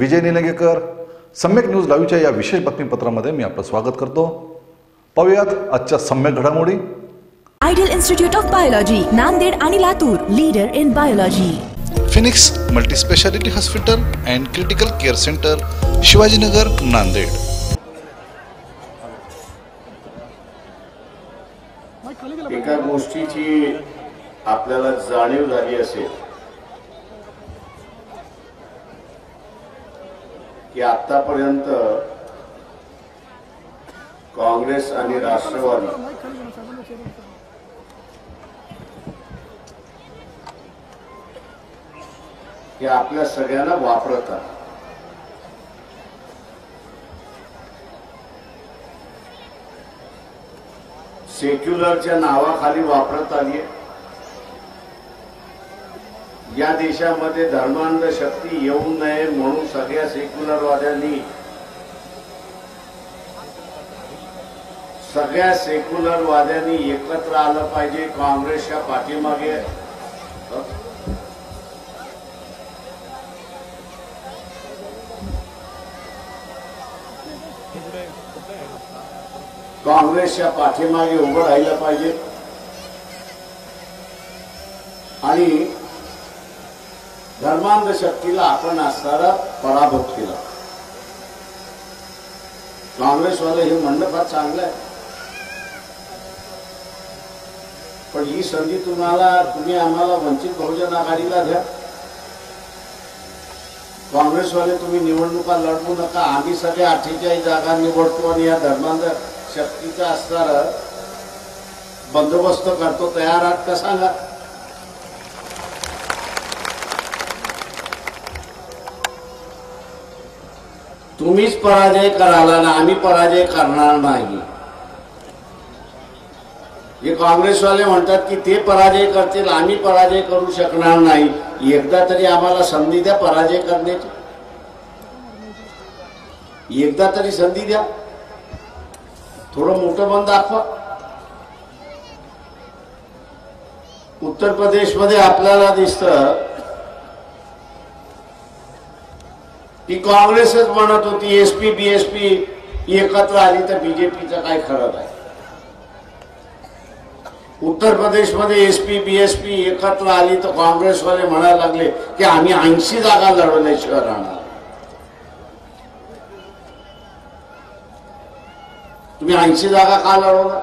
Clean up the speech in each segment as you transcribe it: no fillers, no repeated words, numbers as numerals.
विजय निलंगेकर. सम्यक न्यूज लाईव्हच्या या विशेष बातमीपत्रामध्ये मी आपलं स्वागत करतो. पाहूयात आजच्या सम्यक घडामोडी. Ideal institute of biology Nanded आणि Latur, leader in biology. Phoenix multi speciality hospital and critical care centre, Shivajinagar, Nanded. एका गोष्टीची आपल्याला जाणीव झाली असेल की आतापर्यंत काँग्रेस आणि राष्ट्रवादी हे आपल्या सगळ्यांना वापरतात. सेक्युलरच्या नावाखाली वापरत आली. या देशामध्ये धर्मांध शक्ती येऊ नये म्हणून सगळ्या सेक्युलरवाद्यांनी एकत्र आलं पाहिजे काँग्रेसच्या पाठीमागे. काँग्रेसच्या पाठीमागे उभं राहिलं पाहिजे आणि धर्मांध शक्तीला आपण असणारा पराभूत केला. काँग्रेसवाले हे म्हणणं फार चांगलं आहे, पण ही संधी तुम्ही आम्हाला वंचित बहुजन आघाडीला द्या. काँग्रेसवाले तुम्ही निवडणुका लढवू नका, आम्ही सगळे 48 जागा निवडतो आणि या धर्मांध शक्तीचा असणारा बंदोबस्त करतो. तयार आहात का सांगा? तुम्हीच पराजय कराला ना, आम्ही पराजय करणार नाही. हे काँग्रेसवाले म्हणतात की ते पराजय करतील, आम्ही पराजय करू शकणार नाही. एकदा तरी आम्हाला संधी द्या पराजय करण्याची, एकदा तरी संधी द्या. थोडं मोठं मन दाखवा. उत्तर प्रदेशमध्ये आपल्याला दिसतं की काँग्रेसच म्हणत होती एसपी बीएसपी एकत्र आली तर बीजेपीचं काय खरं आहे. उत्तर प्रदेशमध्ये एसपी बीएसपी एकत्र आली तर काँग्रेसवाले म्हणायला लागले की आम्ही 80 जागा लढवल्याशिवाय राहणार. तुम्ही 80 जागा का लढवला?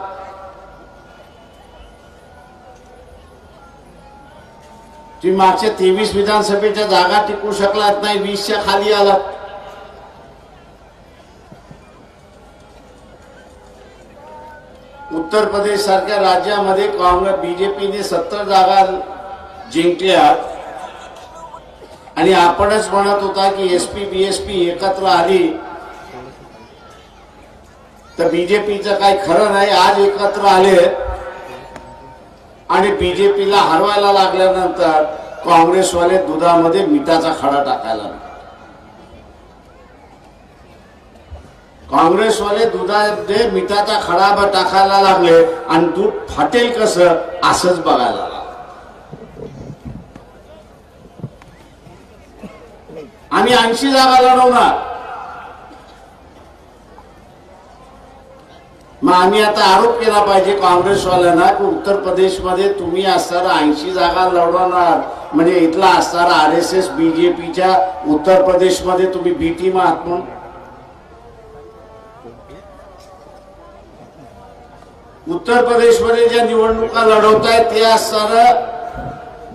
तुम्ही मागच्या 23 विधानसभेच्या जागा टिकू शकलात नाही, 20च्या खाली आलात. उत्तर प्रदेश सारख्या राज्यामध्ये काँग्रेस बीजेपीने 70 जागा जिंकल्या आणि आपणच म्हणत होता की एसपी बीएसपी एकत्र आली तर बीजेपीचं काही खरं नाही. आज एकत्र आले आणि बीजेपीला हरवायला लागल्यानंतर काँग्रेसवाले दुधामध्ये मिठाचा खडा टाकायला लागले. काँग्रेसवाले दुधामध्ये मिठाचा खडा टाकायला लागले आणि दूध फाटेल कसं असंच बघायला लागलं. आम्ही 80 जागा लढवणार. मग आम्ही आता आरोप केला पाहिजे काँग्रेसवाल्यांना की उत्तर प्रदेशमध्ये तुम्ही असणारा 80 जागा लढवणार म्हणजे इथला असणारा आरएसएस बीजेपीच्या उत्तर प्रदेशमध्ये तुम्ही बी टीम आहात म्हणून. उत्तर प्रदेशमध्ये ज्या निवडणुका लढवताय ते असणारं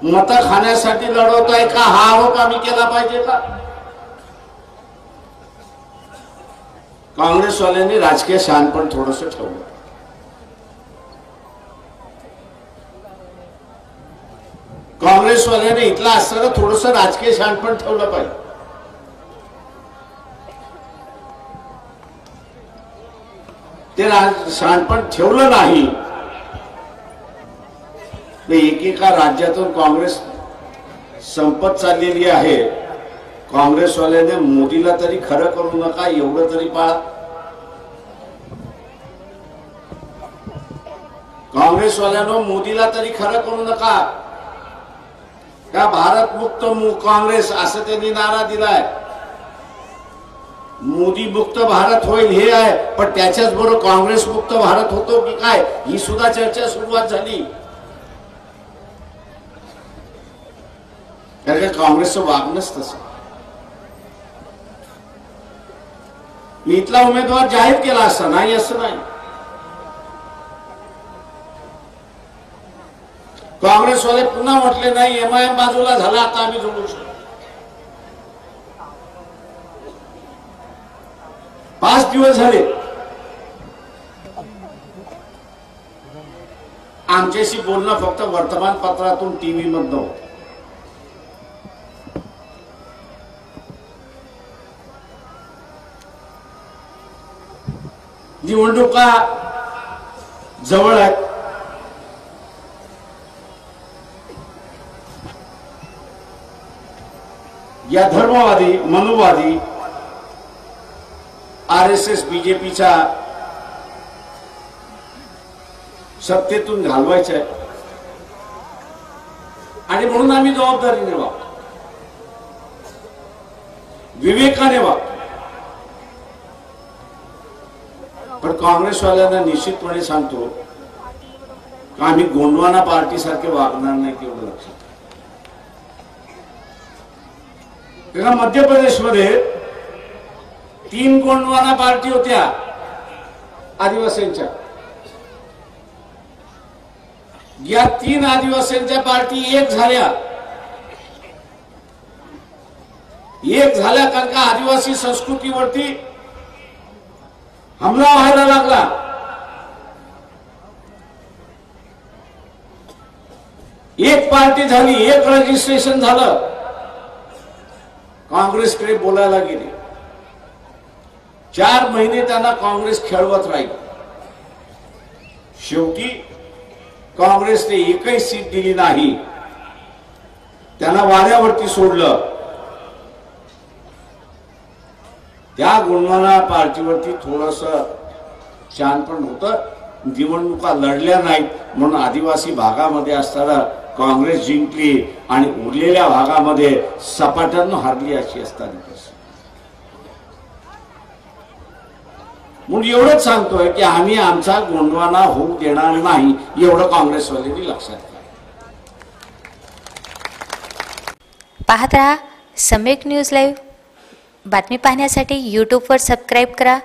मतं खाण्यासाठी लढवताय का, हा आरोप आम्ही केला पाहिजे का? काँग्रेसवाल्यांनी राजकीय शहाणपण थोडंसं ठेवलं. काँग्रेसवाल्याने इथला असताना थोडंसं राजकीय शहाणपण ठेवलं पाहिजे. ते शहाणपण ठेवलं नाही. एकेका राज्यातून काँग्रेस संपत चाललेली आहे. काँग्रेसवाल्याने मोदीला तरी खरं करू नका एवढं तरी पाळा. काँग्रेसवाल्यानं मोदीला तरी खरं करू नका. का भारत मुक्त काँग्रेस असं त्यांनी नारा दिलाय. मोदी मुक्त भारत होईल हे आहे, पण त्याच्याच बरोबर काँग्रेस मुक्त भारत होतो की काय ही सुद्धा चर्चा सुरुवात झाली. कारण काँग्रेसचं वागणंच तसं. मी इथला उमेदवार जाहीर केला असता नाही असं नाही. काँग्रेसवाले पुन्हा म्हटले नाही MIM बाजूला झाला आता आम्ही जोडू शकतो. 5 दिवस झाले आमच्याशी बोलणं फक्त वर्तमानपत्रातून टीव्ही मधनं होतं. निवडणुका जवळ आहेत. या धर्मवादी मनुवादी RSS BJPच्या सत्तेतून घालवायचं आहे आणि म्हणून आम्ही जबाबदारीने वागतो, विवेकाने वागतो. पण काँग्रेसवाल्यांना निश्चितपणे सांगतो की आम्ही गोंडवाना पार्टी सारखे वागणार नाही तेवढं लक्षात. तेव्हा मध्य प्रदेशमध्ये 3 गोंडवाना पार्टी होत्या आदिवासींच्या. या 3 आदिवासींच्या पार्टी एक झाल्या कारण का आदिवासी संस्कृतीवरती हमला व्हायला लागला. एक पार्टी झाली, एक रजिस्ट्रेशन झालं, काँग्रेसकडे बोलायला गेले. 4 महिने त्यांना काँग्रेस खेळवत राहील. शेवटी काँग्रेसने एकही सीट दिली नाही, त्यांना वाऱ्यावरती सोडलं. त्या गोंडवाना पार्टीवरती थोडस शानपण होतं. निवडणुका लढल्या नाहीत म्हणून आदिवासी भागामध्ये असताना काँग्रेस जिंकली आणि उरलेल्या भागामध्ये सपाट्यानं हारली अशी असताना. म्हणून एवढंच सांगतोय की आम्ही आमचा गोंडवाना होऊ देणार नाही, एवढं काँग्रेसवाल्यांनी लक्षात घ्या. पाहत रहा सम्यक न्यूज लाईव्ह. बातमी पाहण्यासाठी यूट्यूबवर सबस्क्राईब करा